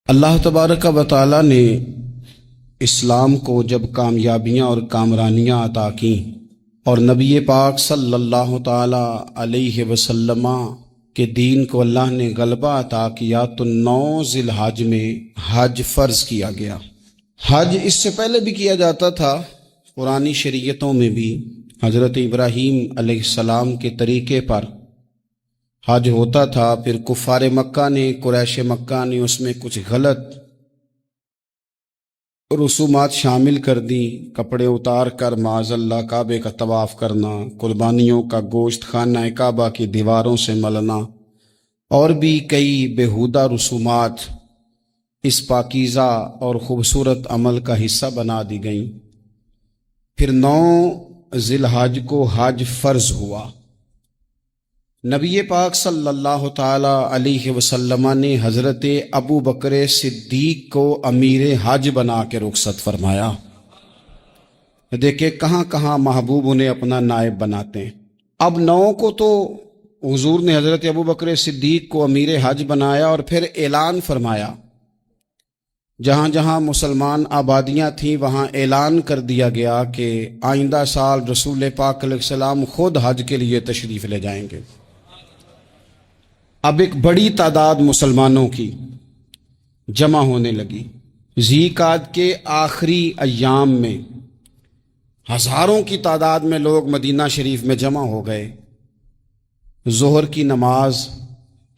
اللہ تبارک و تعالی نے اسلام کو جب کامیابیاں اور کامرانیاں عطا کیں اور نبی پاک صلی اللہ تعالی علیہ وسلم کے دین کو اللہ نے غلبہ عطا کیا تو 9 ذی الحج میں حج فرض کیا گیا۔ حج اس سے پہلے بھی کیا جاتا تھا، پرانی شریعتوں میں بھی حضرت ابراہیم علیہ السلام کے طریقے پر حج ہوتا تھا۔ پھر کفار مکہ نے، قریش مکہ نے اس میں کچھ غلط رسومات شامل کر دی، کپڑے اتار کر معاذ اللہ کعبے کا طواف کرنا، قربانیوں کا گوشت خانہ کعبہ کی دیواروں سے ملنا، اور بھی کئی بیہودہ رسومات اس پاکیزہ اور خوبصورت عمل کا حصہ بنا دی گئیں۔ پھر 9 ذی الحج کو حج فرض ہوا۔ نبی پاک صلی اللہ تعالی علیہ وسلم نے حضرت ابو بکر صدیق کو امیر حج بنا کے رخصت فرمایا۔ دیکھیں کہاں کہاں محبوب انہیں اپنا نائب بناتے ہیں۔ اب 9 کو تو حضور نے حضرت ابو بکر صدیق کو امیر حج بنایا اور پھر اعلان فرمایا، جہاں جہاں مسلمان آبادیاں تھیں وہاں اعلان کر دیا گیا کہ آئندہ سال رسول پاک علیہ السلام خود حج کے لیے تشریف لے جائیں گے۔ اب ایک بڑی تعداد مسلمانوں کی جمع ہونے لگی۔ ذی قعدہ کے آخری ایام میں ہزاروں کی تعداد میں لوگ مدینہ شریف میں جمع ہو گئے۔ ظہر کی نماز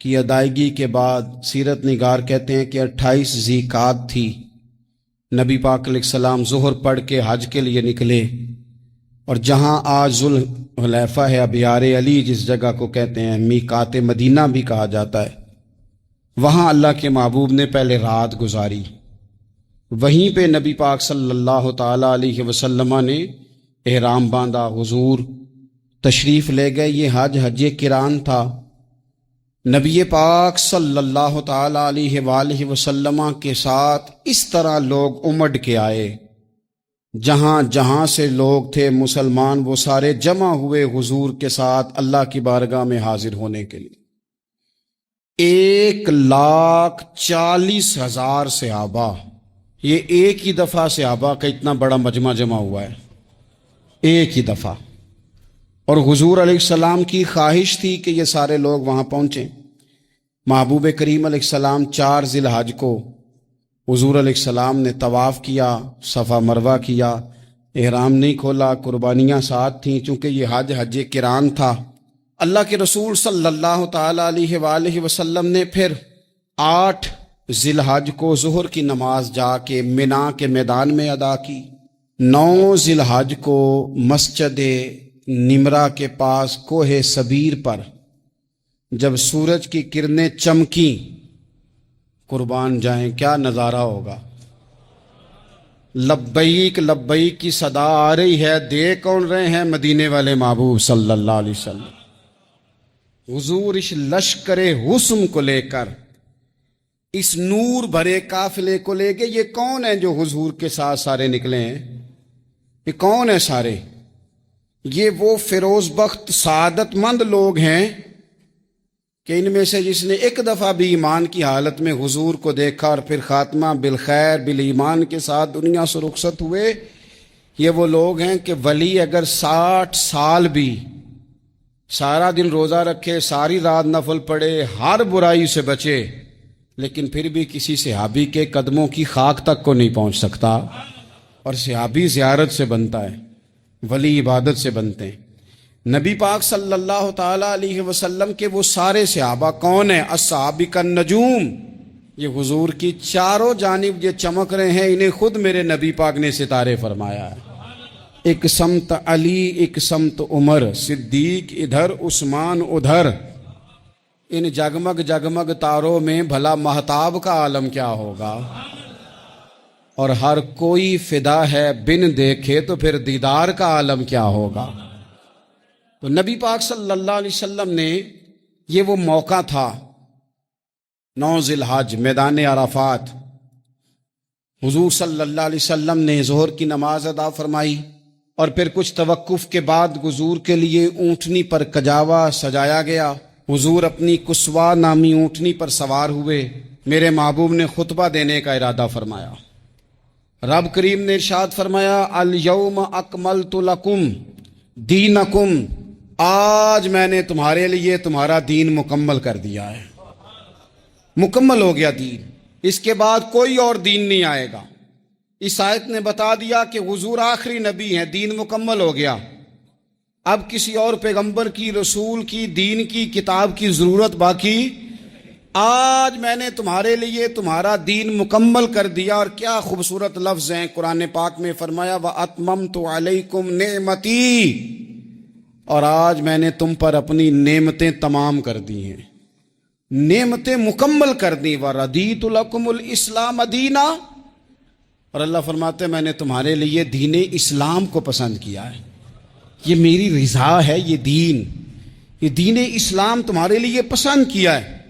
کی ادائیگی کے بعد سیرت نگار کہتے ہیں کہ 28 ذی قعدہ تھی، نبی پاک علیہ السلام ظہر پڑھ کے حج کے لیے نکلے، اور جہاں آج ذوالحلیفہ ہے، ابیار علی جس جگہ کو کہتے ہیں، میقات مدینہ بھی کہا جاتا ہے، وہاں اللہ کے محبوب نے پہلے رات گزاری۔ وہیں پہ نبی پاک صلی اللہ تعالی علیہ وسلم نے احرام باندھا، حضور تشریف لے گئے۔ یہ حج قران تھا۔ نبی پاک صلی اللہ تعالی علیہ وآلہ وسلم کے ساتھ اس طرح لوگ امڑ کے آئے، جہاں جہاں سے لوگ تھے مسلمان وہ سارے جمع ہوئے حضور کے ساتھ اللہ کی بارگاہ میں حاضر ہونے کے لیے۔ 1,40,000 صحابہ، یہ ایک ہی دفعہ صحابہ کا اتنا بڑا مجمع جمع ہوا ہے، ایک ہی دفعہ۔ اور حضور علیہ السلام کی خواہش تھی کہ یہ سارے لوگ وہاں پہنچیں۔ محبوب کریم علیہ السلام 4 ذی الحج کو حضور علیہ السلام نے طواف کیا، صفا مروہ کیا، احرام نہیں کھولا، قربانیاں ساتھ تھیں، چونکہ یہ حج قران تھا۔ اللہ کے رسول صلی اللہ تعالی علیہ وآلہ وسلم نے پھر 8 ذی الحج کو ظہر کی نماز جا کے منا کے میدان میں ادا کی۔ 9 ذی الحج کو مسجد نمرہ کے پاس کوہ صبیر پر جب سورج کی کرنیں چمکیں، قربان جائیں کیا نظارہ ہوگا۔ لبیک لبیک کی صدا آ رہی ہے، دے کون رہے ہیں؟ مدینے والے محبوب صلی اللہ علیہ وسلم۔ حضور اس لشکر حسن کو لے کر، اس نور بھرے قافلے کو لے کے، یہ کون ہیں جو حضور کے ساتھ سارے نکلے ہیں؟ یہ کون ہیں سارے؟ یہ وہ فیروز بخت سعادت مند لوگ ہیں کہ ان میں سے جس نے ایک دفعہ بھی ایمان کی حالت میں حضور کو دیکھا اور پھر خاتمہ بالخیر بالایمان کے ساتھ دنیا سے رخصت ہوئے، یہ وہ لوگ ہیں کہ ولی اگر 60 سال بھی سارا دن روزہ رکھے، ساری رات نفل پڑھے، ہر برائی سے بچے، لیکن پھر بھی کسی صحابی کے قدموں کی خاک تک کو نہیں پہنچ سکتا۔ اور صحابی زیارت سے بنتا ہے، ولی عبادت سے بنتے ہیں۔ نبی پاک صلی اللہ تعالی علیہ وسلم کے وہ سارے صحابہ کون ہیں؟ الصحابہ النجوم، یہ حضور کی چاروں جانب یہ چمک رہے ہیں، انہیں خود میرے نبی پاک نے ستارے فرمایا ہے۔ ایک سمت علی، ایک سمت عمر، صدیق ادھر، عثمان ادھر۔ ان جگمگ جگمگ تاروں میں بھلا مہتاب کا عالم کیا ہوگا؟ اور ہر کوئی فدا ہے بن دیکھے تو پھر دیدار کا عالم کیا ہوگا؟ تو نبی پاک صلی اللہ علیہ وسلم نے یہ وہ موقع تھا، 9 ذی الحج میدان عرفات، حضور صلی اللہ علیہ وسلم نے ظہر کی نماز ادا فرمائی اور پھر کچھ توقف کے بعد حضور کے لیے اونٹنی پر کجاوا سجایا گیا، हुजूर अपनी कुस्वा नामी ऊँटनी पर सवार हुए, मेरे महबूब ने खुतबा देने का इरादा फरमाया। रब करीम ने इरशाद फरमाया, अल यौम अकमलतु लकुम दीनकुम, आज मैंने तुम्हारे लिए तुम्हारा दीन मुकम्मल कर दिया है। मुकम्मल हो गया दीन, इसके बाद कोई और दीन नहीं आएगा। इस आयत ने बता दिया कि हुजूर आखिरी नबी हैं, दीन मुकम्मल हो गया। अब किसी और पैगंबर की, रसूल की, दीन की, किताब की ज़रूरत बाकी। आज मैंने तुम्हारे लिए तुम्हारा दीन मुकम्मल कर दिया। और क्या खूबसूरत लफ्ज़ हैं कुरान पाक में, फरमाया व अतममतु अलैकुम नेमती, और आज मैंने तुम पर अपनी नेमतें तमाम कर दी हैं, नेमतें मुकम्मल कर दी। व रदीतु लकुमुल इस्लाम दीना, और अल्लाह फरमाते हैं मैंने तुम्हारे लिए दीन इस्लाम को पसंद किया है, ये मेरी रिज़ा है, ये दीन इस्लाम तुम्हारे लिए पसंद किया है।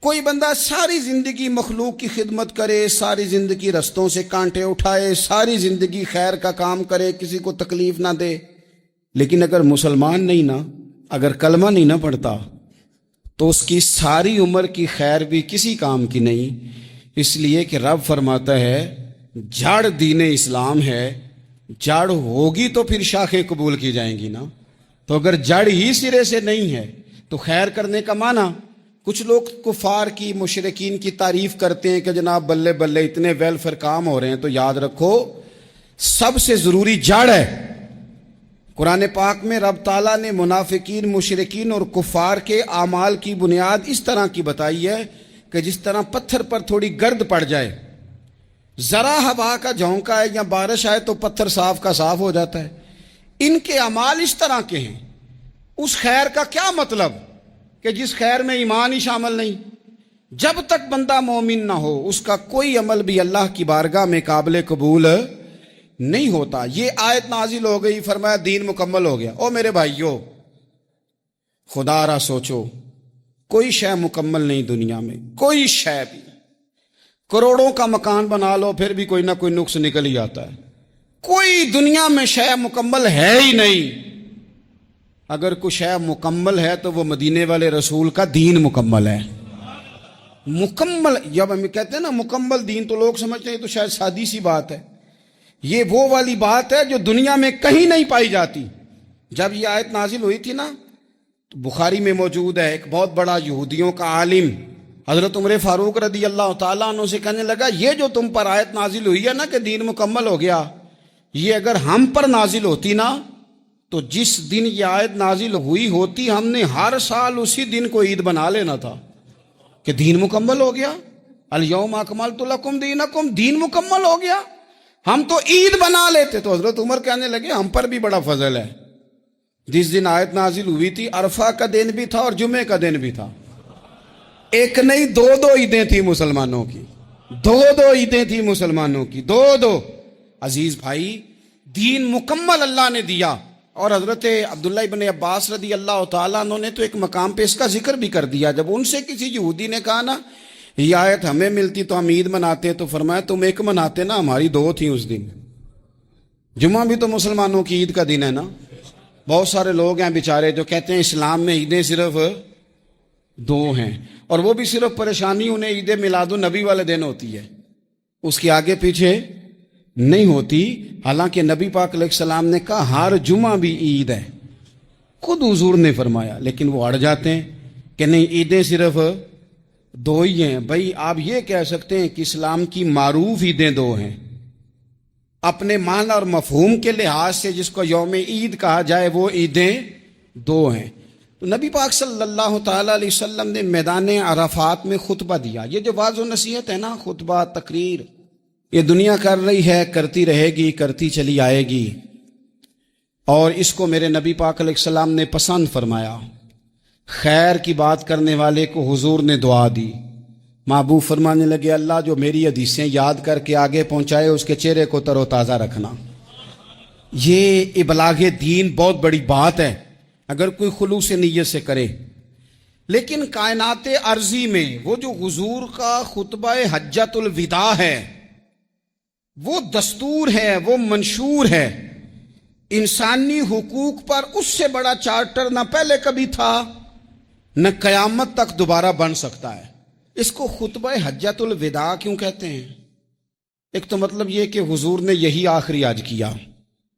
कोई बंदा सारी ज़िंदगी मखलूक की खिदमत करे, सारी ज़िंदगी रस्तों से कांटे उठाए, सारी ज़िंदगी खैर का काम करे, किसी को तकलीफ़ ना दे, लेकिन अगर मुसलमान नहीं ना, अगर कलमा नहीं ना पढ़ता, तो उसकी सारी उम्र की खैर भी किसी काम की नहीं। इसलिए कि रब फरमाता है जड़ दीन इस्लाम है, जड़ होगी तो फिर शाखें कबूल की जाएंगी ना। तो अगर जड़ ही सिरे से नहीं है तो खैर करने का माना। कुछ लोग कुफार की, मुशरिकीन की तारीफ करते हैं कि जनाब बल्ले बल्ले इतने वेलफेयर काम हो रहे हैं, तो याद रखो सबसे ज़रूरी जड़ है। कुरान पाक में रब ताला ने मुनाफिकीन, मुशरिकीन और कुफार के आमाल की बुनियाद इस तरह की बताई है कि जिस तरह पत्थर पर थोड़ी गर्द पड़ जाए, ज़रा हवा का झोंका है या बारिश आए तो पत्थर साफ का साफ हो जाता है। इनके अमाल इस तरह के हैं। उस खैर का क्या मतलब कि जिस खैर में ईमान ही शामिल नहीं। जब तक बंदा मोमिन ना हो उसका कोई अमल भी अल्लाह की बारगाह में काबिल कबूल नहीं होता। ये आयत नाजिल हो गई, फरमाया दीन मुकम्मल हो गया। ओ मेरे भाइयों, खुदारा सोचो, कोई शय मुकम्मल नहीं दुनिया में, कोई शय भी। करोड़ों का मकान बना लो फिर भी कोई ना कोई नुक्स निकल ही आता है। कोई दुनिया में शय मुकम्मल है ही नहीं। अगर कोई शय मुकम्मल है तो वो मदीने वाले रसूल का दीन मुकम्मल है। मुकम्मल, जब हम कहते हैं ना मुकम्मल दीन, तो लोग समझते हैं तो शायद सादी सी बात है। ये वो वाली बात है जो दुनिया में कहीं नहीं पाई जाती। जब ये आयत नाजिल हुई थी ना, तो बुखारी में मौजूद है, एक बहुत बड़ा यहूदियों का आलिम हजरत उमर फारूक रदी अल्लाह ताला अन्हु से कहने लगा, ये जो तुम पर आयत नाजिल हुई है ना कि दीन मुकम्मल हो गया, ये अगर हम पर नाजिल होती ना, तो जिस दिन ये आयत नाजिल हुई होती हमने हर साल उसी दिन को ईद बना लेना था कि दीन मुकम्मल हो गया। अल यौम अकमलतु लकुम दीनकुम, दीन मुकम्मल हो गया। हम तो ईद बना लेते। तो हजरत उमर कहने लगे हम पर भी बड़ा फजल है। जिस दिन आयत नाजिल हुई थी अरफा का दिन भी था और जुमे का दिन भी था। एक नहीं दो ईदें थी मुसलमानों की, दो ईदें थी मुसलमानों की, दो। अजीज भाई, दीन मुकम्मल अल्लाह ने दिया। और हजरत अब्दुल्ला इब्न अब्बास रदी अल्लाह ताला अन्हु ने तो एक मकाम पे इसका जिक्र भी कर दिया। जब उनसे किसी यहूदी ने कहा ना ये आयत हमें मिलती तो हम ईद मनाते, तो फरमाया तुम एक मनाते ना, हमारी दो थी उस दिन। जुम्मा भी तो मुसलमानों की ईद का दिन है ना। बहुत सारे लोग हैं बेचारे जो कहते हैं इस्लाम में ईदें सिर्फ दो हैं, और वो भी सिर्फ परेशानी उन्हें ईद मिलादुन नबी वाले दिन होती है, उसके आगे पीछे नहीं होती। हालांकि नबी पाक अलैहिस्सलाम ने कहा हर जुमा भी ईद है, खुद हुजूर ने फरमाया, लेकिन वो अड़ जाते हैं कि नहीं ईदें सिर्फ दो ही हैं। भाई आप ये कह सकते हैं कि इस्लाम की मारूफ ईदें दो हैं, अपने माना और मफहूम के लिहाज से जिसको यौम ईद कहा जाए वो ईदें दो हैं। तो नबी पाक सल्लल्लाहु ताला अलैहि वसल्लम ने मैदान अराफात में खुतबा दिया। ये जो वाज़ व नसीहत है ना, खुतबा तकरीर, ये दुनिया कर रही है, करती रहेगी, करती चली आएगी, और इसको मेरे नबी पाक अलैहिस्सलाम ने पसंद फरमाया। खैर की बात करने वाले को हुजूर ने दुआ दी। महबूब फरमाने लगे अल्लाह जो मेरी हदीसें याद करके आगे पहुंचाए उसके चेहरे को तरोताज़ा रखना। ये इबलागे दीन बहुत बड़ी बात है अगर कोई खुलूस नीयत से करे। लेकिन कायनात अर्जी में वो जो हुजूर का खुतबा हज्जतुल विदा है, वो दस्तूर है, वो मंशूर है। इंसानी हुकूक पर उससे बड़ा चार्टर ना पहले कभी था نہ قیامت تک دوبارہ بن سکتا ہے۔ اس کو خطبہ حجۃ الوداع کیوں کہتے ہیں؟ ایک تو مطلب یہ کہ حضور نے یہی آخری حج کیا،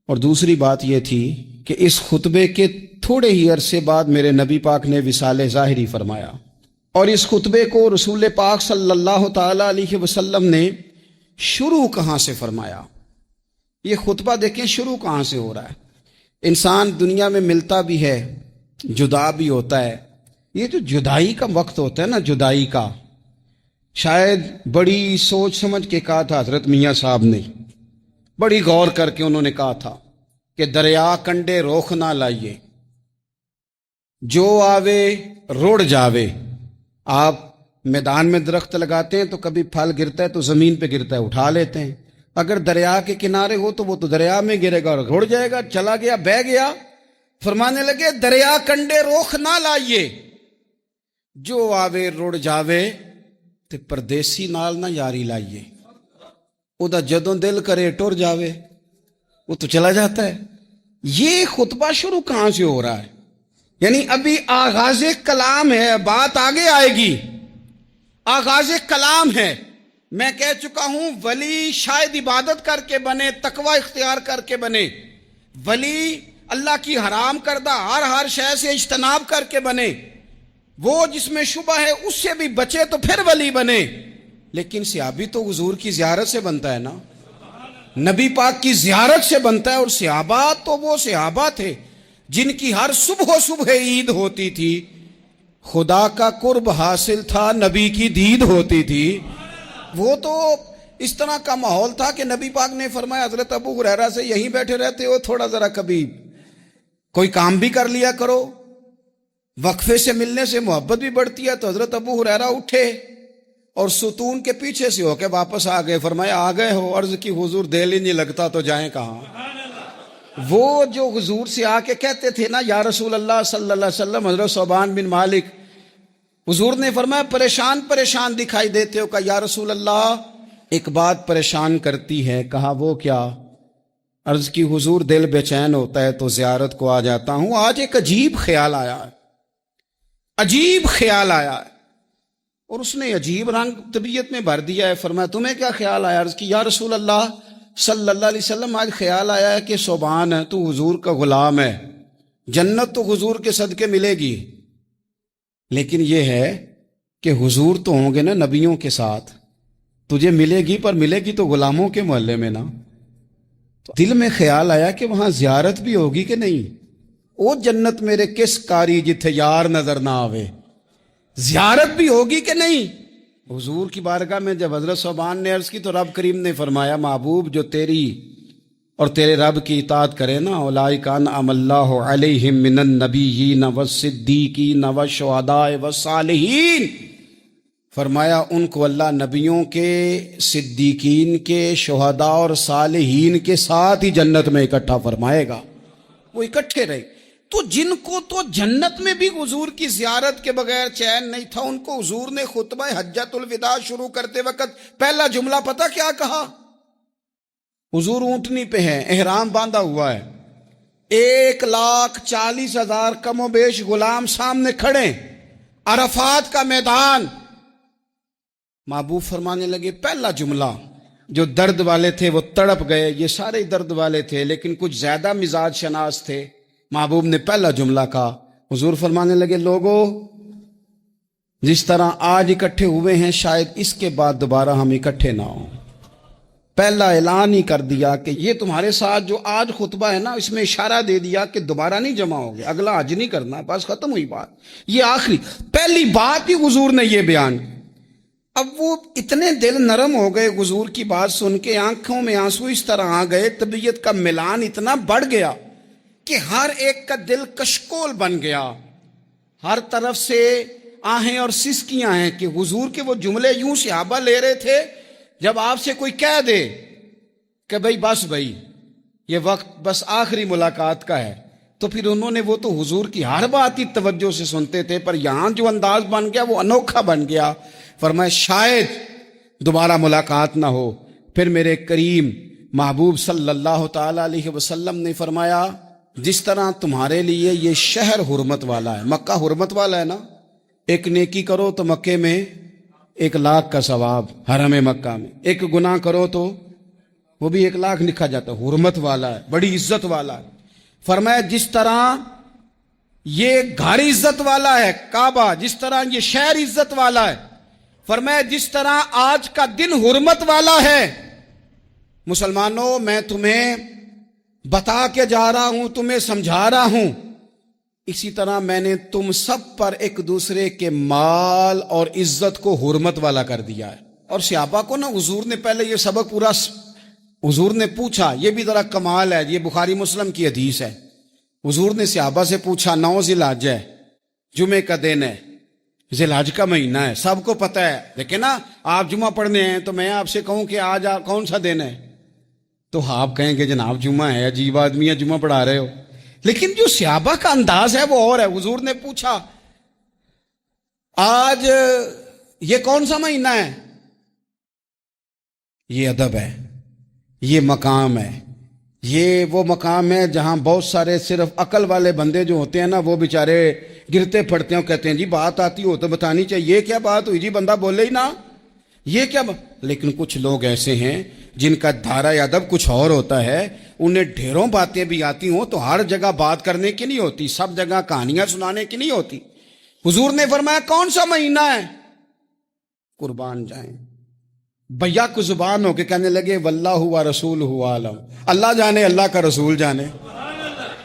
اور دوسری بات یہ تھی کہ اس خطبے کے تھوڑے ہی عرصے بعد میرے نبی پاک نے وصال ظاہری فرمایا، اور اس خطبے کو رسول پاک صلی اللہ تعالی علیہ وسلم نے شروع کہاں سے فرمایا؟ یہ خطبہ دیکھیں شروع کہاں سے ہو رہا ہے۔ انسان دنیا میں ملتا بھی ہے، جدا بھی ہوتا ہے۔ یہ جو جدائی کا وقت ہوتا ہے نا، جدائی کا، شاید بڑی سوچ سمجھ کے کہا تھا حضرت میاں صاحب نے، بڑی غور کر کے انہوں نے کہا تھا کہ دریا کنڈے روخ نہ لائیے، جو آوے روڑ جاوے۔ آپ میدان میں درخت لگاتے ہیں تو کبھی پھل گرتا ہے تو زمین پہ گرتا ہے، اٹھا لیتے ہیں۔ اگر دریا کے کنارے ہو تو وہ تو دریا میں گرے گا اور رڑ جائے گا، چلا گیا، بہہ گیا۔ فرمانے لگے دریا کنڈے روخ نہ لائیے، جو آوے روڑ جاوے، تے پردیسی نال نہ یاری لائیے، او دا جدوں دل کرے ٹر جاوے، وہ تو چلا جاتا ہے۔ یہ خطبہ شروع کہاں سے ہو رہا ہے؟ یعنی ابھی آغاز کلام ہے، بات آگے آئے گی، آغاز کلام ہے۔ میں کہہ چکا ہوں ولی شاید عبادت کر کے بنے، تقوی اختیار کر کے بنے، ولی اللہ کی حرام کردہ ہر شے سے اجتناب کر کے بنے، وہ جس میں شبہ ہے اس سے بھی بچے تو پھر ولی بنے۔ لیکن صحابی تو حضور کی زیارت سے بنتا ہے نا، نبی پاک کی زیارت سے بنتا ہے، اور صحابہ تو وہ صحابہ تھے جن کی ہر صبح عید ہوتی تھی، خدا کا قرب حاصل تھا، نبی کی دید ہوتی تھی۔ وہ تو اس طرح کا ماحول تھا کہ نبی پاک نے فرمایا حضرت ابو ہریرہ سے یہیں بیٹھے رہتے ہو، تھوڑا ذرا کبھی کوئی کام بھی کر لیا کرو، وقفے سے ملنے سے محبت بھی بڑھتی ہے۔ تو حضرت ابو ہریرہ اٹھے اور ستون کے پیچھے سے ہو کے واپس آ گئے۔ فرمایا آ گئے ہو؟ عرض کی حضور دل ہی نہیں لگتا تو جائیں کہاں؟ وہ جو حضور سے آ کے کہتے تھے نا یا رسول اللہ صلی اللہ علیہ وسلم، حضرت صوبان بن مالک، حضور نے فرمایا پریشان دکھائی دیتے ہو؟ کہا یا رسول اللہ ایک بات پریشان کرتی ہے۔ کہا وہ کیا؟ عرض کی حضور دل بے چین ہوتا ہے تو زیارت کو آ جاتا ہوں، آج ایک عجیب خیال آیا ہے، عجیب خیال آیا ہے، اور اس نے عجیب رنگ طبیعت میں بھر دیا ہے۔ فرمایا تمہیں کیا خیال آیا؟ عرض کی یا رسول اللہ صلی اللہ علیہ وسلم آج خیال آیا ہے کہ صوبان ہے، تو حضور کا غلام ہے، جنت تو حضور کے صدقے ملے گی، لیکن یہ ہے کہ حضور تو ہوں گے نا نبیوں کے ساتھ، تجھے ملے گی پر ملے گی تو غلاموں کے محلے میں نا۔ تو دل میں خیال آیا کہ وہاں زیارت بھی ہوگی کہ نہیں؟ او جنت میرے کس کاری جتھے یار نظر نہ آوے، زیارت بھی ہوگی کہ نہیں؟ حضور کی بارگاہ میں جب حضرت صوبان نے عرض کی تو رب کریم نے فرمایا محبوب جو تیری اور تیرے رب کی اطاعت کرے نا، اولئک انعم اللہ علیہم من النبیین والصدیقین والشہداء والصالحین، فرمایا ان کو اللہ نبیوں کے، صدیقین کے، شہداء اور صالحین کے ساتھ ہی جنت میں اکٹھا فرمائے گا، وہ اکٹھے رہے۔ تو جن کو تو جنت میں بھی حضور کی زیارت کے بغیر چین نہیں تھا، ان کو حضور نے خطبہ حجۃ الوداع شروع کرتے وقت پہلا جملہ پتہ کیا کہا؟ حضور اونٹنی پہ ہیں، احرام باندھا ہوا ہے، 1,40,000 کم و بیش غلام سامنے کھڑے، عرفات کا میدان۔ محبوب فرمانے لگے پہلا جملہ، جو درد والے تھے وہ تڑپ گئے، یہ سارے درد والے تھے لیکن کچھ زیادہ مزاج شناس تھے۔ محبوب نے پہلا جملہ کہا، حضور فرمانے لگے لوگو جس طرح آج اکٹھے ہوئے ہیں شاید اس کے بعد دوبارہ ہم اکٹھے نہ ہوں۔ پہلا اعلان ہی کر دیا کہ یہ تمہارے ساتھ جو آج خطبہ ہے نا، اس میں اشارہ دے دیا کہ دوبارہ نہیں جمع ہوگے، اگلا حج نہیں کرنا، بس ختم ہوئی بات۔ یہ آخری پہلی بات ہی حضور نے یہ بیان۔ اب وہ اتنے دل نرم ہو گئے حضور کی بات سن کے، آنکھوں میں آنسو اس طرح آ گئے، طبیعت کا ملان اتنا بڑھ گیا کہ ہر ایک کا دل کشکول بن گیا، ہر طرف سے آہیں اور سسکیاں ہیں کہ حضور کے وہ جملے یوں صحابہ لے رہے تھے جب آپ سے کوئی کہہ دے کہ بھائی یہ وقت بس آخری ملاقات کا ہے، تو پھر انہوں نے وہ تو حضور کی ہر بات ہی توجہ سے سنتے تھے، پر یہاں جو انداز بن گیا وہ انوکھا بن گیا۔ فرمایا شاید دوبارہ ملاقات نہ ہو۔ پھر میرے کریم محبوب صلی اللہ تعالی علیہ وسلم نے فرمایا جس طرح تمہارے لیے یہ شہر حرمت والا ہے، مکہ حرمت والا ہے نا، ایک نیکی کرو تو مکے میں 1,00,000 کا ثواب حرم مکہ میں، ایک گناہ کرو تو وہ بھی 1,00,000 لکھا جاتا ہے، حرمت والا ہے، بڑی عزت والا ہے۔ فرمایا جس طرح یہ گھر عزت والا ہے کعبہ، جس طرح یہ شہر عزت والا ہے، فرمایا جس طرح آج کا دن حرمت والا ہے، مسلمانوں میں تمہیں بتا کے جا رہا ہوں، تمہیں سمجھا رہا ہوں، اسی طرح میں نے تم سب پر ایک دوسرے کے مال اور عزت کو حرمت والا کر دیا ہے۔ اور صحابہ کو نا حضور نے پہلے یہ سبق پورا، حضور نے پوچھا، یہ بھی ذرا کمال ہے، یہ بخاری مسلم کی حدیث ہے، حضور نے صحابہ سے پوچھا 9 ذی الحجہ ہے، جمعے کا دن ہے، ذی الحج کا مہینہ ہے، سب کو پتہ ہے، لیکن نا آپ جمعہ پڑھنے ہیں تو میں آپ سے کہوں کہ آج کون سا دن ہے تو آپ کہیں گے جناب جمعہ ہے، عجیب آدمی ہے، جمعہ پڑھا رہے ہو۔ لیکن جو صحابہ کا انداز ہے وہ اور ہے۔ حضور نے پوچھا آج یہ کون سا مہینہ ہے؟ یہ ادب ہے، یہ مقام ہے، یہ وہ مقام ہے جہاں بہت سارے صرف عقل والے بندے جو ہوتے ہیں نا وہ بیچارے گرتے پڑتے ہیں، کہتے ہیں جی بات آتی ہو تو بتانی چاہیے، یہ کیا بات ہوئی جی، بندہ بولے ہی نا، یہ کیا لیکن کچھ لوگ ایسے ہیں جن کا دھارا ادب کچھ اور ہوتا ہے، انہیں ڈھیروں باتیں بھی آتی ہوں تو ہر جگہ بات کرنے کی نہیں ہوتی، سب جگہ کہانیاں سنانے کی نہیں ہوتی۔ حضور نے فرمایا کون سا مہینہ ہے؟ قربان جائیں بھیا کو زبان ہو کے کہنے لگے واللہ و رسولہ عالم، اللہ جانے اللہ کا رسول جانے،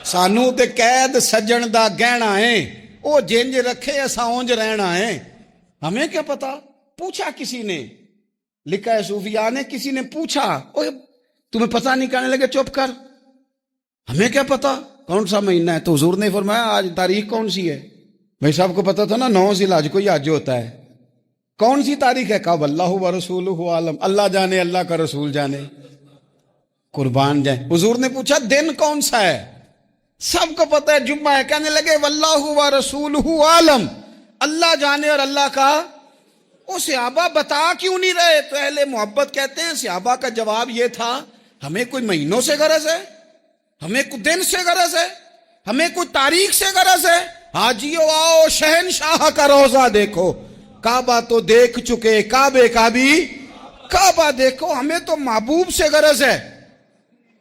سانو تے قید سجن دا گہنا ہے، او جنج رکھے اساں اونج رہنا ہے، ہمیں کیا پتا؟ پوچھا کسی نے، لکھا ہے صوفیاء نے، کسی نے پوچھا تمہیں پتہ نہیں، کہنے لگے چپ کر، ہمیں کیا پتا کون سا مہینہ ہے؟ تو حضور نے فرمایا آج تاریخ کون سی ہے؟ بھائی صاحب کو پتا تھا نا 9 ذی الحج کو ہی حج ہوتا ہے، کون سی تاریخ ہے؟ کہا واللہ و رسولہ عالم، اللہ جانے اللہ کا رسول جانے، قربان جائیں۔ حضور نے پوچھا دن کون سا ہے؟ سب کو پتا ہے جمعہ ہے، کہنے لگے واللہ و رسولہ عالم، اللہ جانے اور اللہ کا۔ وہ صحابہ بتا کیوں نہیں رہے؟ تو اہل محبت کہتے ہیں صحابہ کا جواب یہ تھا ہمیں کوئی مہینوں سے غرض ہے، ہمیں کوئی دن سے غرض ہے، ہمیں کوئی تاریخ سے غرض ہے؟ حاجیو آؤ شہنشاہ کا روزہ دیکھو، کعبہ تو دیکھ چکے، کعبے کا بھی کعبہ دیکھو، ہمیں تو محبوب سے غرض ہے۔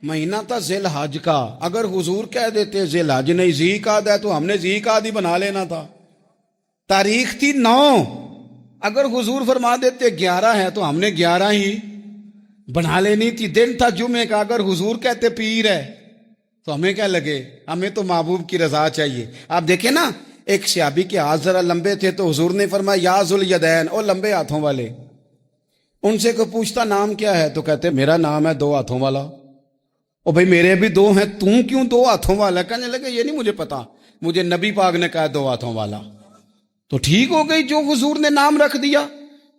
مہینہ تھا ذی الحج کا، اگر حضور کہہ دیتے ذی الحج نہیں ذی قعد ہے تو ہم نے ذی قعد ہی بنا لینا تھا۔ تاریخ تھی 9، اگر حضور فرما دیتے 11 ہے تو ہم نے 11 ہی بنا لینی تھی۔ دن تھا جمعے کا، اگر حضور کہتے پیر ہے تو ہمیں کیا لگے؟ ہمیں تو محبوب کی رضا چاہیے۔ آپ دیکھیں نا، ایک صحابی کے ہاتھ ذرا لمبے تھے تو حضور نے فرمایا یا ذوالیدین، او لمبے ہاتھوں والے۔ ان سے کوئی پوچھتا نام کیا ہے تو کہتے میرا نام ہے 2 ہاتھوں والا۔ او بھائی میرے بھی 2 ہیں، تم کیوں 2 ہاتھوں والا؟ کہنے لگے یہ نہیں مجھے پتا، مجھے نبی پاک نے کہا 2 ہاتھوں والا۔ تو ٹھیک ہو گئی جو حضور نے نام رکھ دیا۔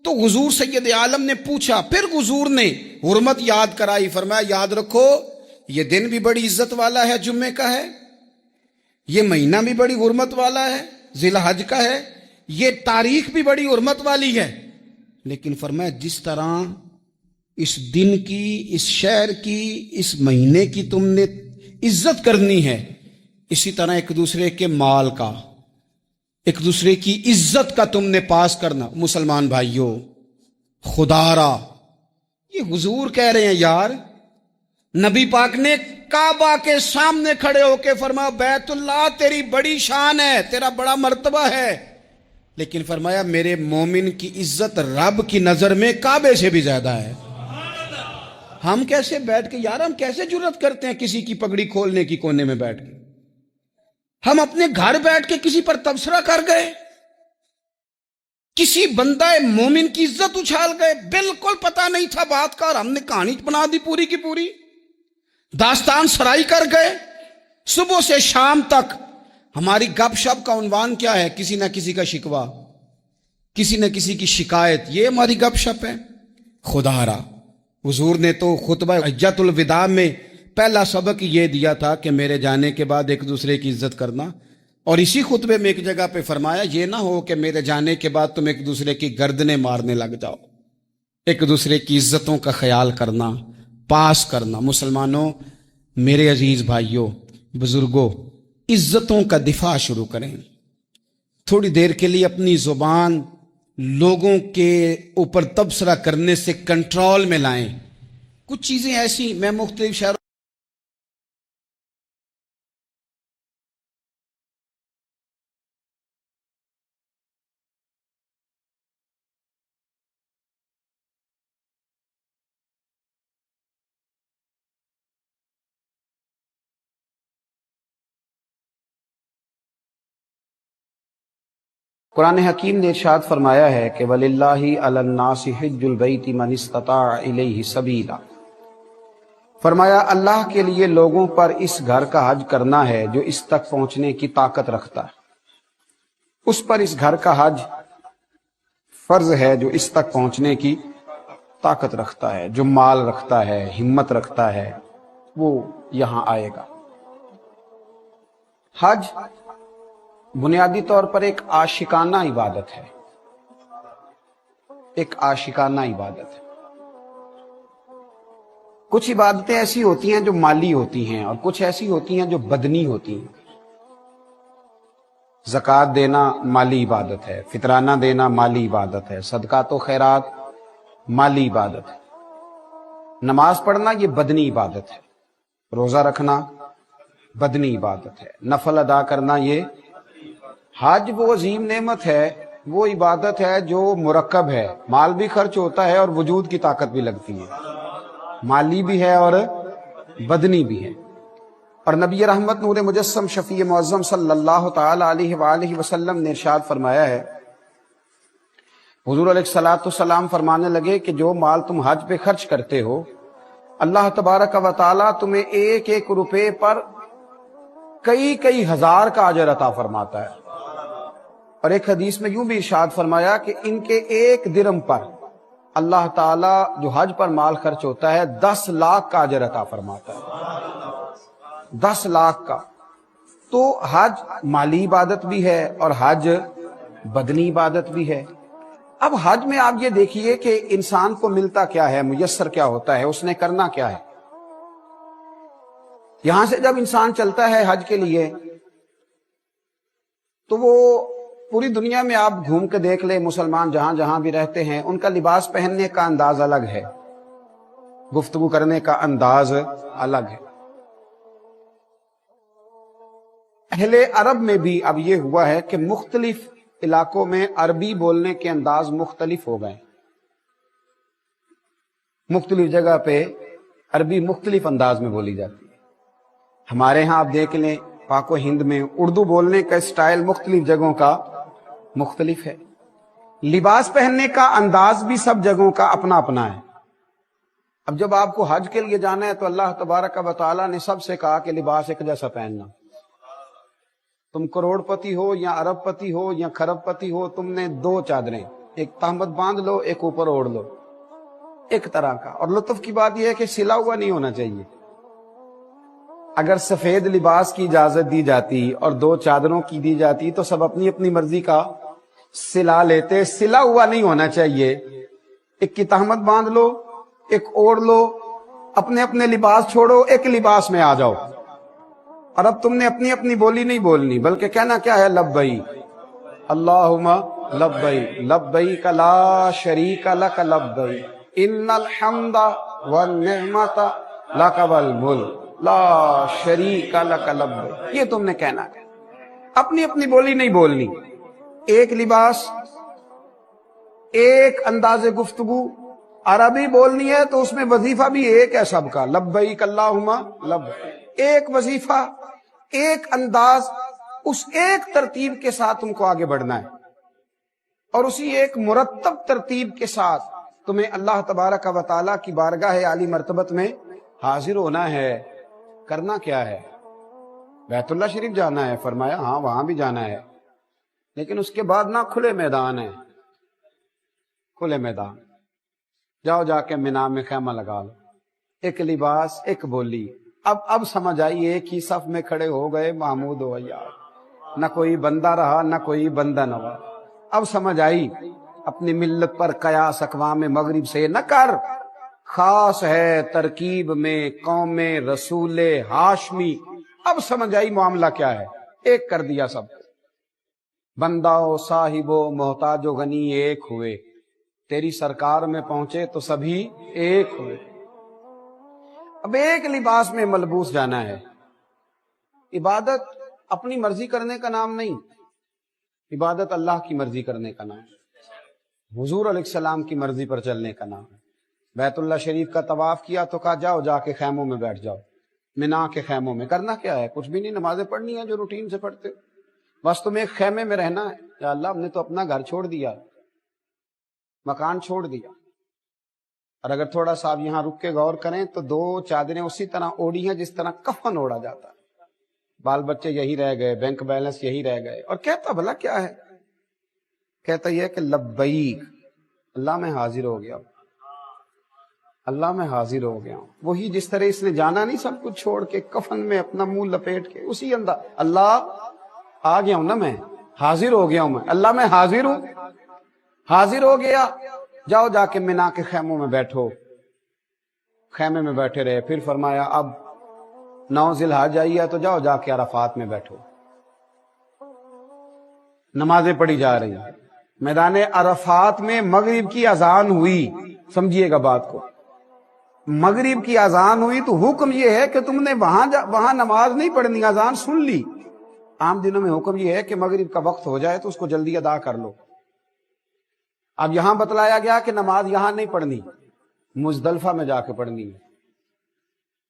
تو حضور سید عالم نے پوچھا، پھر حضور نے حرمت یاد کرائی، فرمایا یاد رکھو یہ دن بھی بڑی عزت والا ہے، جمعے کا ہے، یہ مہینہ بھی بڑی حرمت والا ہے، ذی الحج کا ہے، یہ تاریخ بھی بڑی حرمت والی ہے، لیکن فرمایا جس طرح اس دن کی، اس شہر کی، اس مہینے کی تم نے عزت کرنی ہے، اسی طرح ایک دوسرے کے مال کا، ایک دوسرے کی عزت کا تم نے پاس کرنا۔ مسلمان بھائیوں، خدا را یہ حضور کہہ رہے ہیں یار، نبی پاک نے کعبہ کے سامنے کھڑے ہو کے فرمایا بیت اللہ تیری بڑی شان ہے، تیرا بڑا مرتبہ ہے، لیکن فرمایا میرے مومن کی عزت رب کی نظر میں کعبے سے بھی زیادہ ہے۔ ہم کیسے بیٹھ کے یار، ہم کیسے جرات کرتے ہیں کسی کی پگڑی کھولنے کی کونے میں بیٹھ کے؟ ہم اپنے گھر بیٹھ کے کسی پر تبصرہ کر گئے، کسی بندہ مومن کی عزت اچھال گئے، بالکل پتہ نہیں تھا بات کا اور ہم نے کہانی بنا دی پوری کی پوری، داستان سرائی کر گئے۔ صبح سے شام تک ہماری گپ شپ کا عنوان کیا ہے؟ کسی نہ کسی کا شکوہ، کسی نہ کسی کی شکایت، یہ ہماری گپ شپ ہے۔ خدا را حضور نے تو خطبہ حجۃ الوداع میں پہلا سبق یہ دیا تھا کہ میرے جانے کے بعد ایک دوسرے کی عزت کرنا، اور اسی خطبے میں ایک جگہ پہ فرمایا یہ نہ ہو کہ میرے جانے کے بعد تم ایک دوسرے کی گردنیں مارنے لگ جاؤ، ایک دوسرے کی عزتوں کا خیال کرنا، پاس کرنا۔ مسلمانوں، میرے عزیز بھائیوں، بزرگوں، عزتوں کا دفاع شروع کریں، थोड़ी देर के लिए अपनी जुबान लोगों के ऊपर तबसरा करने से कंट्रोल में लाएं। कुछ चीजें ऐसी मैं मुख्तलिफ शहरों कुरान हकीम ने इरशाद फरमाया है कि वलिल्लाहि अलन्नासि हिज्जुल बैति मन इस्तताअ इलैहि सबीला। फरमाया अल्लाह के लिए लोगों पर इस घर का हज करना है जो इस तक पहुंचने की ताकत रखता है। उस पर इस घर का हज फर्ज है जो इस तक पहुंचने की ताकत रखता है, जो माल रखता है, हिम्मत रखता है, वो यहां आएगा। हज बुनियादी तौर पर एक आशिकाना इबादत है, एक आशिकाना इबादत है। कुछ इबादतें ऐसी होती हैं जो माली होती हैं और कुछ ऐसी होती हैं जो बदनी होती हैं। ज़कात देना माली इबादत है, फितराना देना माली इबादत है, सदका तो खैरात माली इबादत है, नमाज पढ़ना ये बदनी इबादत है, रोजा रखना बदनी इबादत है, नफल अदा करना ये। हज वो अजीम नेमत है, वो इबादत है जो मुरक्कब है, माल भी खर्च होता है और वजूद की ताकत भी लगती है, माली भी है और बदनी भी है। और नबी रहमत नूर मुजस्सम शफी मुअज़्ज़म सल्लल्लाहु तआला अलैहि वसल्लम ने इरशाद फरमाया है, हुजूर अलैहिस्सलातु सलाम फरमाने लगे कि जो माल तुम हज पे खर्च करते हो, अल्लाह तबारक व तआला तुम्हें एक एक रुपए पर कई कई हजार का अजर अता फरमाता है। और एक हदीस में यूं भी इरशाद फरमाया कि इनके एक दिरहम पर अल्लाह ताला जो हज पर माल खर्च होता है 10 लाख का अजर अता फरमाता है, 10 लाख का। तो हज माली इबादत भी है और हज बदनी इबादत भी है। अब हज में आप ये देखिए कि इंसान को मिलता क्या है, मुयस्सर क्या होता है, उसने करना क्या है। यहां से जब इंसान चलता है हज के लिए तो वो पूरी दुनिया में आप घूम के देख ले, मुसलमान जहां जहां भी रहते हैं उनका लिबास पहनने का अंदाज अलग है, गुफ्तगू करने का अंदाज अलग है। अहले अरब में भी अब ये हुआ है कि मुख्तलिफ इलाकों में अरबी बोलने के अंदाज मुख्तलिफ हो गए। मुख्तलिफ जगह पे अरबी मुख्तलिफ अंदाज में बोली जाती है। हमारे यहां आप देख लें पाको हिंद में उर्दू बोलने का स्टाइल मुख्तलिफ जगहों का मुख्तलिफ है। लिबास पहनने का अंदाज भी सब जगहों का अपना अपना है। अब जब आपको हज के लिए जाना है तो अल्लाह तबारक व तआला ने सबसे कहा कि लिबास एक जैसा पहनना। तुम करोड़पति हो या अरबपति हो या खरबपति हो, तुमने 2 चादरें, एक तहमत बांध लो, एक ऊपर ओढ़ लो, एक तरह का। और लुत्फ की बात यह है कि सिला हुआ नहीं होना चाहिए। अगर सफेद लिबास की इजाजत दी जाती और 2 चादरों की दी जाती तो सब अपनी अपनी मर्जी का सिला लेते। सिला हुआ नहीं होना चाहिए। एक की तहमत बांध लो, एक ओढ़ लो, अपने अपने लिबास छोड़ो, एक लिबास में आ जाओ। और अब तुमने अपनी अपनी बोली नहीं बोलनी, बल्कि कहना क्या है, लब्बई अल्लाहुम्मा लब्बई लब्बईक ला शरीका लक लब्बई इन्नल हम्दा वन निअमता लक वल मुल्क ला शरीका लक लब्बई। ये तुमने कहना है, अपनी अपनी बोली नहीं बोलनी। एक लिबास, एक अंदाज़े गुफ्तगू। अरबी बोलनी है तो उसमें वजीफा भी एक है सबका, लब्बईक अल्लाहुम्मा लब्बईक। एक वजीफा, एक अंदाज, उस एक तरतीब के साथ तुमको आगे बढ़ना है और उसी एक मुरत्तब तरतीब के साथ तुम्हें अल्लाह तबारक व तआला की बारगाह आली मर्तबत में हाजिर होना है। करना क्या है? बैतुल्लाह शरीफ जाना है, फरमाया हाँ वहां भी जाना है, लेकिन उसके बाद ना खुले मैदान है, खुले मैदान जाओ, जाके मिना में खैमा लगा लो, एक लिबास, एक बोली। अब समझ आई, एक ही सफ में खड़े हो गए महमूद हो यार, न कोई बंदा रहा न कोई बंदा न रहा। अब समझ आई, अपनी मिल्लत पर कयास अक़वाम मगरिब से न कर, खास है तरकीब में कौम रसूले हाशमी। अब समझ आई मामला क्या है, एक कर दिया सब। बंदाओ साहिबो मोहताजो गनी एक हुए, तेरी सरकार में पहुंचे तो सभी एक हुए। अब एक लिबास में मलबूस जाना है। इबादत अपनी मर्जी करने का नाम नहीं, इबादत अल्लाह की मर्जी करने का नाम है, हुजूर अलैहिस्सलाम की मर्जी पर चलने का नाम है। बैतुल्लाह शरीफ का तवाफ किया तो कहा जाओ जाके खैमों में बैठ जाओ, मिना के खैमों में। करना क्या है? कुछ भी नहीं, नमाजें पढ़नी है जो रूटीन से पढ़ते हो, बस तुम्हें एक खैमे में रहना है। या अल्लाह, हमने तो अपना घर छोड़ दिया, मकान छोड़ दिया, और अगर थोड़ा सा आप यहाँ रुक के गौर करें तो दो चादरें उसी तरह ओढ़ी हैं जिस तरह कफन ओढ़ा जाता है। बाल बच्चे यही रह गए, बैंक बैलेंस यही रह गए, और कहता भला क्या है? कहता यह कि लब्बैक, अल्लाह मैं हाजिर हो गया, अल्लाह मैं हाजिर हो गया हूं। वही जिस तरह इसने जाना नहीं सब कुछ छोड़ के, कफन में अपना मुंह लपेट के, उसी अंदर अल्लाह आ गया हूं ना, मैं हाजिर हो गया हूं, मैं अल्लाह मैं हाजिर हूं, हाजिर हो गया। जाओ जाके मिना के खैमों में बैठो। खैमे में बैठे रहे। फिर फरमाया अब 9 ज़िलहज आई है तो जाओ जाके अराफात में बैठो। नमाजें पढ़ी जा रही हैं। मैदान अराफात में मगरिब की अजान हुई, समझिएगा बात को, मगरिब की अजान हुई तो हुक्म यह है कि तुमने वहां नमाज नहीं पढ़नी, अजान सुन ली। आम दिनों में हुक्म यह है कि मगरिब का वक्त हो जाए तो उसको जल्दी अदा कर लो। अब यहां बतलाया गया कि नमाज यहां नहीं पढ़नी, मुजदलिफा में जाके पढ़नी है।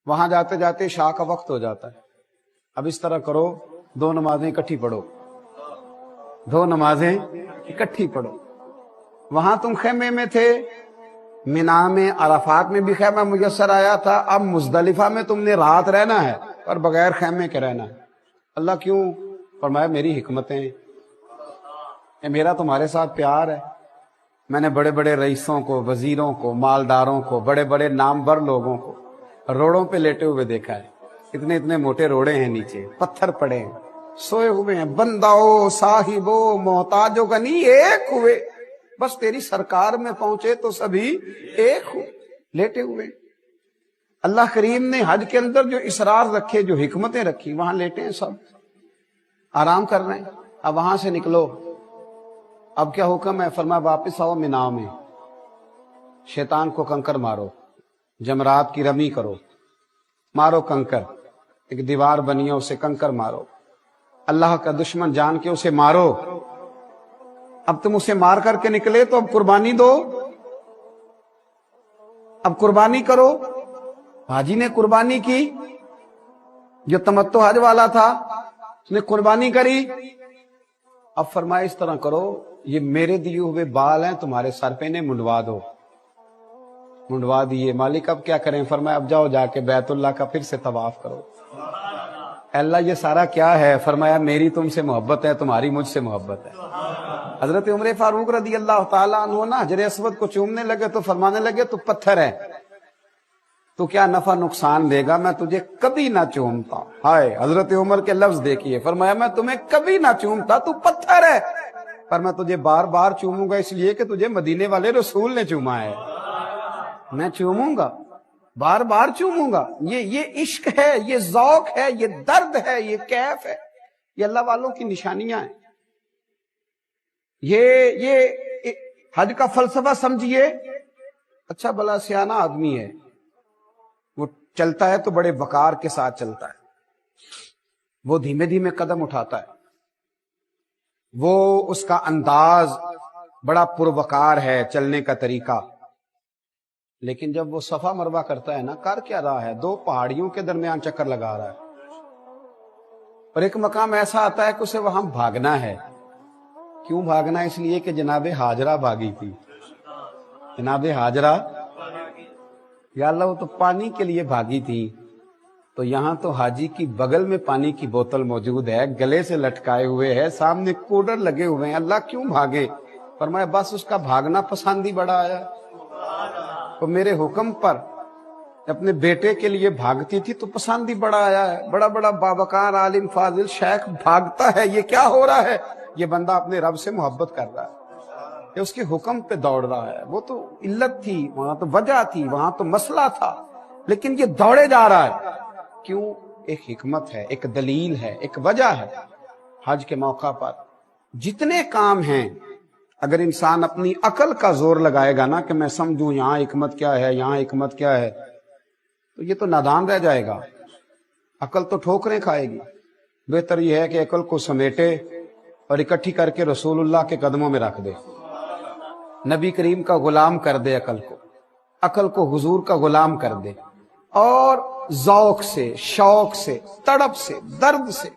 वहां जाते जाते शाह का वक्त हो जाता है। अब इस तरह करो, 2 नमाजें इकट्ठी पढ़ो, 2 नमाजें इकट्ठी पढ़ो। वहां तुम खेमे में थे, मिना में अराफात में भी खेमा मुयस्सर आया था, अब मुजदलिफा में तुमने रात रहना है और बगैर खेमे के रहना है। अल्लाह क्यों? फरमाया मेरी हिकमतें, ये मेरा तुम्हारे साथ प्यार है। मैंने बड़े बड़े रईसों को, वजीरों को, मालदारों को, बड़े बड़े नामवर लोगों को रोड़ों पे लेटे हुए देखा है। इतने इतने मोटे रोड़े हैं, नीचे पत्थर पड़े हैं, सोए हुए हैं। बंदाओ साहिबो मोहताजो गनी एक हुए, बस तेरी सरकार में पहुंचे तो सभी एक हुए, लेटे हुए। अल्लाह करीम ने हज के अंदर जो इसरार रखे, जो हिकमतें रखी, वहां लेटे हैं सब, आराम कर रहे हैं। अब वहां से निकलो, अब क्या हुक्म है? फरमाया वापिस आओ मिना में, शैतान को कंकर मारो, जमरात की रमी करो, मारो कंकर, एक दीवार बनी है उसे कंकर मारो, अल्लाह का दुश्मन जान के उसे मारो। अब तुम उसे मार करके निकले तो अब कुर्बानी दो, अब कुर्बानी करो। हाजी ने कुर्बानी की, जो तमत्तो हज वाला था उसने कुर्बानी करी। अब फरमाया इस तरह करो, ये मेरे दिए हुए बाल हैं, तुम्हारे सर पे ने मुंडवा दो। मुंडवा दिए। मालिक अब क्या करें? फरमाया अब जाओ जाके बैतुल्लाह का फिर से तवाफ करो। अल्लाह ये सारा क्या है? फरमाया मेरी तुमसे मोहब्बत है, तुम्हारी मुझसे मोहब्बत है। हजरत उमर फारूक रदी अल्लाह ताला अन्हु ना हजर अस्वद को चूमने लगे तो फरमाने लगे तू पत्थर है, तो क्या नफा नुकसान देगा, मैं तुझे कभी ना चूमता। हाय, हजरत उमर के लफ्ज देखिए, फरमाया मैं तुम्हें कभी ना चूमता, तू पत्थर है, पर मैं तुझे बार बार चूमूंगा इसलिए कि तुझे मदीने वाले रसूल ने चूमा है। मैं चूमूंगा, बार बार चूमूंगा। ये इश्क है, ये ज़ौक है, ये दर्द है, ये कैफ है, ये अल्लाह वालों की निशानियां हैं। ये हज का फलसफा समझिए। अच्छा भला सियाना आदमी है, वो चलता है तो बड़े वकार के साथ चलता है, वो धीमे धीमे कदम उठाता है, वो उसका अंदाज बड़ा पुरवकार है चलने का तरीका। लेकिन जब वो सफा मरवा करता है ना, कर क्या रहा है? 2 पहाड़ियों के दरमियान चक्कर लगा रहा है, और एक मकाम ऐसा आता है कि उसे वहां भागना है। क्यों भागना? इसलिए कि जनाबे हाजरा भागी थी। जनाबे हाजरा, या अल्लाह, वो तो पानी के लिए भागी थी। तो यहां तो हाजी की बगल में पानी की बोतल मौजूद है, गले से लटकाए हुए है, सामने कूलर लगे हुए हैं। अल्लाह क्यों भागे? फरमाया बस उसका भागना पसंद ही बड़ा आया। तो मेरे हुक्म पर अपने बेटे के लिए भागती थी तो पसंद ही बड़ा आया है। बड़ा बड़ा बाबकार आलिम फाजिल शेख भागता है, ये क्या हो रहा है? ये बंदा अपने रब से मोहब्बत कर रहा है, ये उसके हुक्म पे दौड़ रहा है। वो तो इल्लत थी, वहां तो वजह थी, वहां तो मसला था, लेकिन ये दौड़े जा रहा है। क्यों? एक हिकमत है, एक दलील है, एक वजह है। हज के मौका पर جتنے کام ہیں اگر انسان اپنی عقل کا زور لگائے گا نا کہ میں سمجھوں یہاں حکمت کیا ہے، یہاں حکمت کیا ہے، تو یہ تو نادان رہ جائے گا، عقل تو ٹھوکریں کھائے گی۔ بہتر یہ ہے کہ عقل کو سمیٹے اور اکٹھی کر کے رسول اللہ کے قدموں میں رکھ دے، نبی کریم کا غلام کر دے، عقل کو حضور کا غلام کر دے، اور ذوق سے، شوق سے، تڑپ سے، درد سے